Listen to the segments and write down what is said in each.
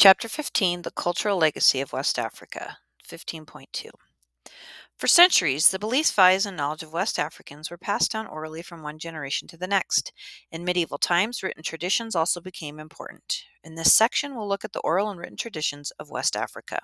Chapter 15, The Cultural Legacy of West Africa. 15.2. For centuries, the beliefs, values, and knowledge of West Africans were passed down orally from one generation to the next. In medieval times, written traditions also became important. In this section, we'll look at the oral and written traditions of West Africa.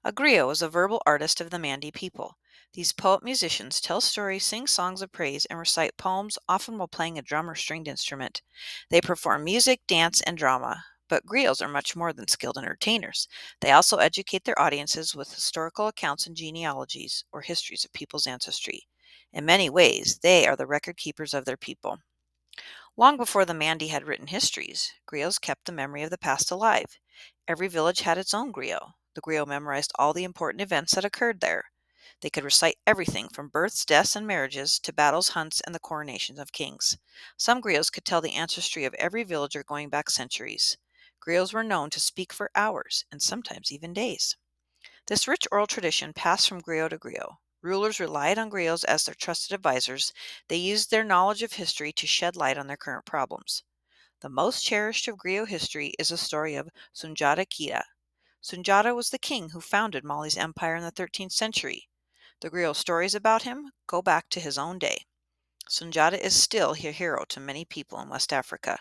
A griot is a verbal artist of the Mandi people. These poet-musicians tell stories, sing songs of praise, and recite poems, often while playing a drum or stringed instrument. They perform music, dance, and drama. But griots are much more than skilled entertainers. They also educate their audiences with historical accounts and genealogies, or histories of people's ancestry. In many ways, they are the record keepers of their people. Long before the Mandi had written histories, griots kept the memory of the past alive. Every village had its own griot. The griot memorized all the important events that occurred there. They could recite everything from births, deaths, and marriages to battles, hunts, and the coronations of kings. Some griots could tell the ancestry of every villager going back centuries. Griots were known to speak for hours and sometimes even days. This rich oral tradition passed from griot to griot. Rulers relied on griots as their trusted advisors. They used their knowledge of history to shed light on their current problems. The most cherished of griot history is the story of Sunjata Keita. Sunjata was the king who founded Mali's empire in the 13th century. The griot stories about him go back to his own day. Sunjata is still a hero to many people in West Africa.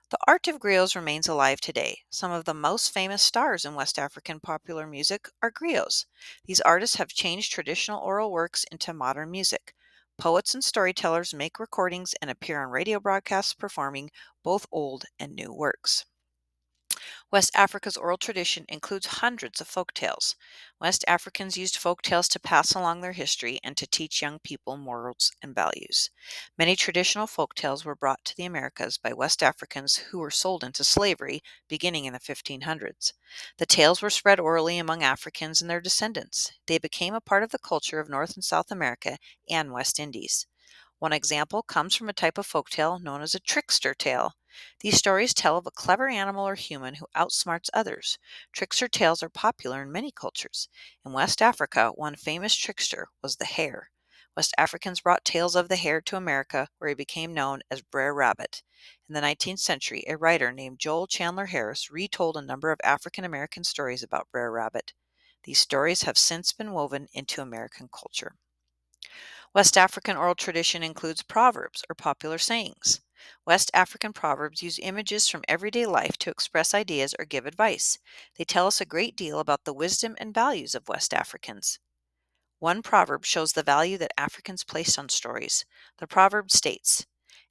The art of griots remains alive today. Some of the most famous stars in West African popular music are griots. These artists have changed traditional oral works into modern music. Poets and storytellers make recordings and appear on radio broadcasts performing both old and new works. West Africa's oral tradition includes hundreds of folk tales. West Africans used folk tales to pass along their history and to teach young people morals and values. Many traditional folk tales were brought to the Americas by West Africans who were sold into slavery beginning in the 1500s. The tales were spread orally among Africans and their descendants. They became a part of the culture of North and South America and West Indies. One example comes from a type of folktale known as a trickster tale. These stories tell of a clever animal or human who outsmarts others. Trickster tales are popular in many cultures. In West Africa, one famous trickster was the hare. West Africans brought tales of the hare to America, where he became known as Brer Rabbit. In the 19th century, a writer named Joel Chandler Harris retold a number of African American stories about Brer Rabbit. These stories have since been woven into American culture. West African oral tradition includes proverbs or popular sayings. West African proverbs use images from everyday life to express ideas or give advice. They tell us a great deal about the wisdom and values of West Africans. One proverb shows the value that Africans placed on stories. The proverb states,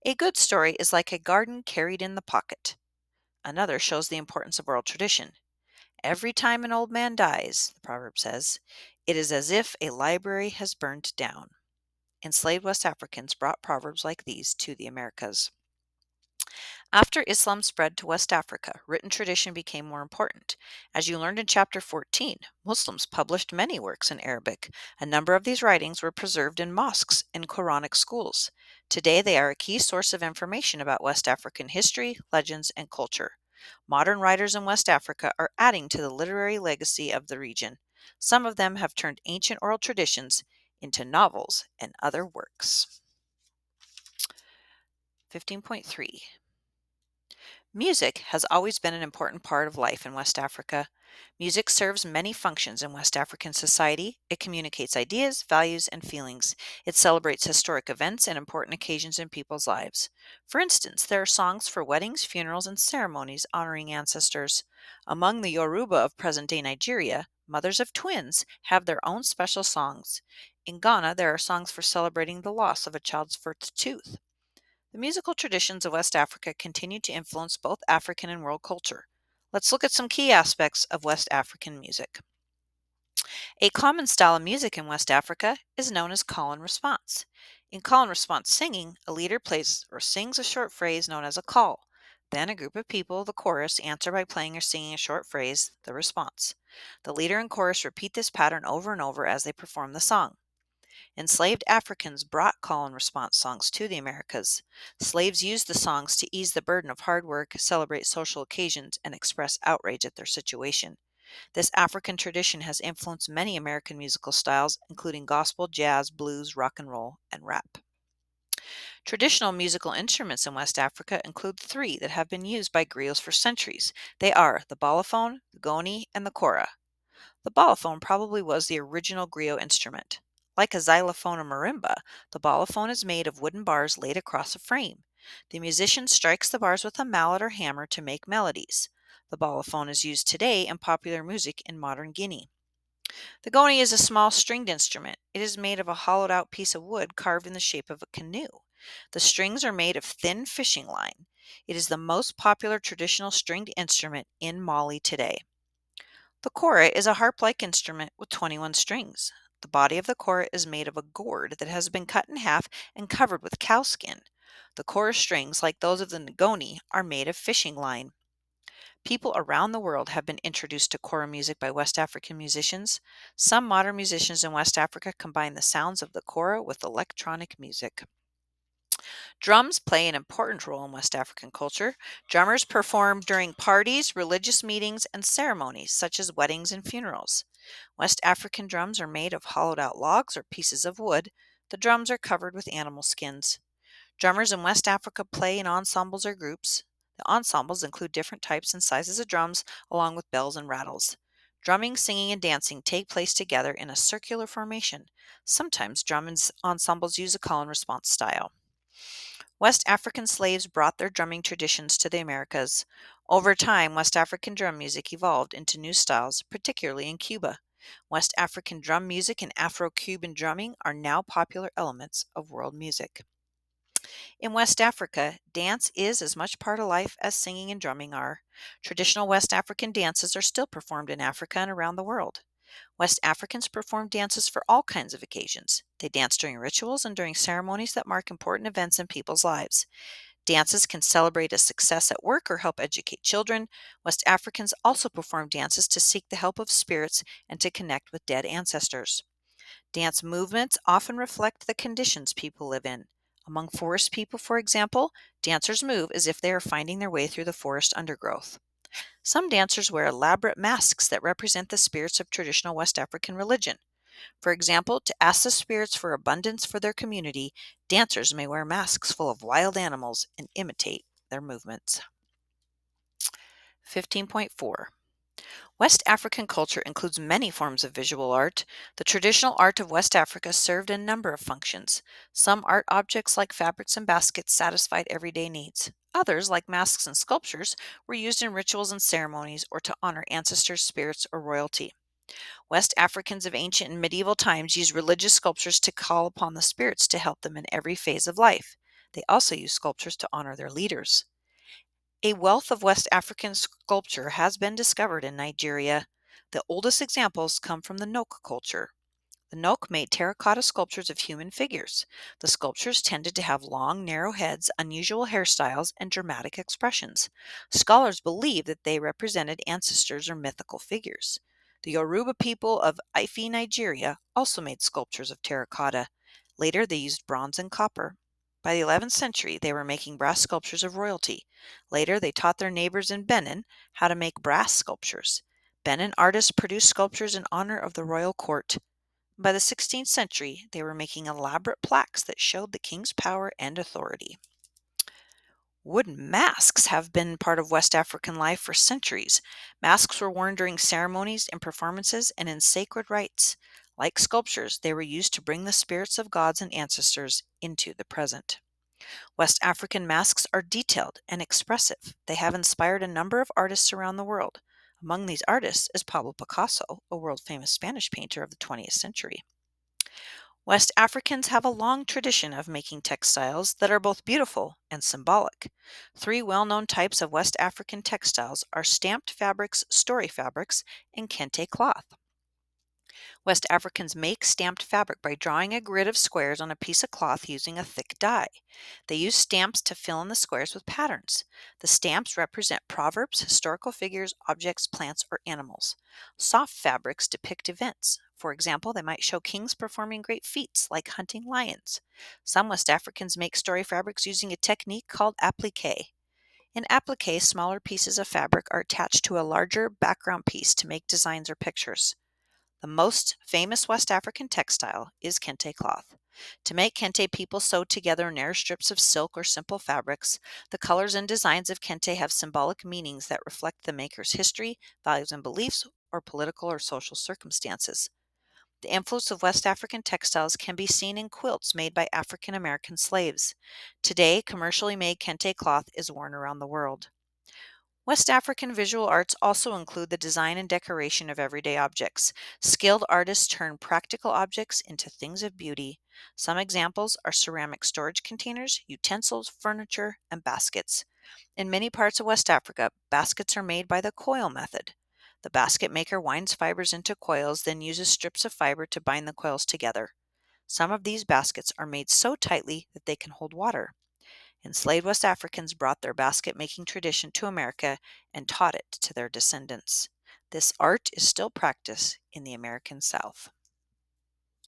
"A good story is like a garden carried in the pocket." Another shows the importance of oral tradition. "Every time an old man dies," the proverb says, "it is as if a library has burned down." Enslaved West Africans brought proverbs like these to the Americas. After Islam spread to West Africa, written tradition became more important. As you learned in Chapter 14, Muslims published many works in Arabic. A number of these writings were preserved in mosques and Quranic schools. Today, they are a key source of information about West African history, legends, and culture. Modern writers in West Africa are adding to the literary legacy of the region. Some of them have turned ancient oral traditions into novels and other works. 15.3. Music has always been an important part of life in West Africa. Music serves many functions in West African society. It communicates ideas, values, and feelings. It celebrates historic events and important occasions in people's lives. For instance, there are songs for weddings, funerals, and ceremonies honoring ancestors. Among the Yoruba of present-day Nigeria, mothers of twins have their own special songs. In Ghana, there are songs for celebrating the loss of a child's first tooth. The musical traditions of West Africa continue to influence both African and world culture. Let's look at some key aspects of West African music. A common style of music in West Africa is known as call and response. In call and response singing, a leader plays or sings a short phrase known as a call. Then a group of people, the chorus, answer by playing or singing a short phrase, the response. The leader and chorus repeat this pattern over and over as they perform the song. Enslaved Africans brought call and response songs to the Americas. Slaves used the songs to ease the burden of hard work, celebrate social occasions, and express outrage at their situation. This African tradition has influenced many American musical styles, including gospel, jazz, blues, rock and roll, and rap. Traditional musical instruments in West Africa include three that have been used by griots for centuries. They are the balafon, the goni, and the kora. The balafon probably was the original griot instrument. Like a xylophone or marimba, the balafon is made of wooden bars laid across a frame. The musician strikes the bars with a mallet or hammer to make melodies. The balafon is used today in popular music in modern Guinea. The goni is a small stringed instrument. It is made of a hollowed out piece of wood carved in the shape of a canoe. The strings are made of thin fishing line. It is the most popular traditional stringed instrument in Mali today. The kora is a harp-like instrument with 21 strings. The body of the kora is made of a gourd that has been cut in half and covered with cowskin. The kora strings, like those of the ngoni, are made of fishing line. People around the world have been introduced to kora music by West African musicians. Some modern musicians in West Africa combine the sounds of the kora with electronic music. Drums play an important role in West African culture. Drummers perform during parties, religious meetings, and ceremonies such as weddings and funerals. West African drums are made of hollowed out logs or pieces of wood. The drums are covered with animal skins. Drummers in West Africa play in ensembles or groups. The ensembles include different types and sizes of drums, along with bells and rattles. Drumming, singing, and dancing take place together in a circular formation. Sometimes drum ensembles use a call and response style. West African slaves brought their drumming traditions to the Americas. Over time, West African drum music evolved into new styles, particularly in Cuba. West African drum music and Afro-Cuban drumming are now popular elements of world music. In West Africa, dance is as much part of life as singing and drumming are. Traditional West African dances are still performed in Africa and around the world. West Africans perform dances for all kinds of occasions. They dance during rituals and during ceremonies that mark important events in people's lives. Dances can celebrate a success at work or help educate children. West Africans also perform dances to seek the help of spirits and to connect with dead ancestors. Dance movements often reflect the conditions people live in. Among forest people, for example, dancers move as if they are finding their way through the forest undergrowth. Some dancers wear elaborate masks that represent the spirits of traditional West African religion. For example, to ask the spirits for abundance for their community, dancers may wear masks full of wild animals and imitate their movements. 15.4. West African culture includes many forms of visual art. The traditional art of West Africa served a number of functions. Some art objects like fabrics and baskets satisfied everyday needs. Others, like masks and sculptures, were used in rituals and ceremonies or to honor ancestors, spirits, or royalty. West Africans of ancient and medieval times used religious sculptures to call upon the spirits to help them in every phase of life. They also used sculptures to honor their leaders. A wealth of West African sculpture has been discovered in Nigeria. The oldest examples come from the Nok culture. The Nok made terracotta sculptures of human figures. The sculptures tended to have long, narrow heads, unusual hairstyles, and dramatic expressions. Scholars believe that they represented ancestors or mythical figures. The Yoruba people of Ife, Nigeria, also made sculptures of terracotta. Later, they used bronze and copper. By the 11th century, they were making brass sculptures of royalty. Later, they taught their neighbors in Benin how to make brass sculptures. Benin artists produced sculptures in honor of the royal court. By the 16th century, they were making elaborate plaques that showed the king's power and authority. Wooden masks have been part of West African life for centuries. Masks were worn during ceremonies and performances and in sacred rites. Like sculptures, they were used to bring the spirits of gods and ancestors into the present. West African masks are detailed and expressive. They have inspired a number of artists around the world. Among these artists is Pablo Picasso, a world-famous Spanish painter of the 20th century. West Africans have a long tradition of making textiles that are both beautiful and symbolic. Three well-known types of West African textiles are stamped fabrics, story fabrics, and kente cloth. West Africans make stamped fabric by drawing a grid of squares on a piece of cloth using a thick dye. They use stamps to fill in the squares with patterns. The stamps represent proverbs, historical figures, objects, plants, or animals. Soft fabrics depict events. For example, they might show kings performing great feats like hunting lions. Some West Africans make story fabrics using a technique called applique. In applique, smaller pieces of fabric are attached to a larger background piece to make designs or pictures. The most famous West African textile is kente cloth. To make kente, people sew together narrow strips of silk or simple fabrics. The colors and designs of kente have symbolic meanings that reflect the maker's history, values and beliefs, or political or social circumstances. The influence of West African textiles can be seen in quilts made by African American slaves. Today, commercially made kente cloth is worn around the world. West African visual arts also include the design and decoration of everyday objects. Skilled artists turn practical objects into things of beauty. Some examples are ceramic storage containers, utensils, furniture, and baskets. In many parts of West Africa, baskets are made by the coil method. The basket maker winds fibers into coils, then uses strips of fiber to bind the coils together. Some of these baskets are made so tightly that they can hold water. Enslaved West Africans brought their basket making tradition to America and taught it to their descendants. This art is still practiced in the American South.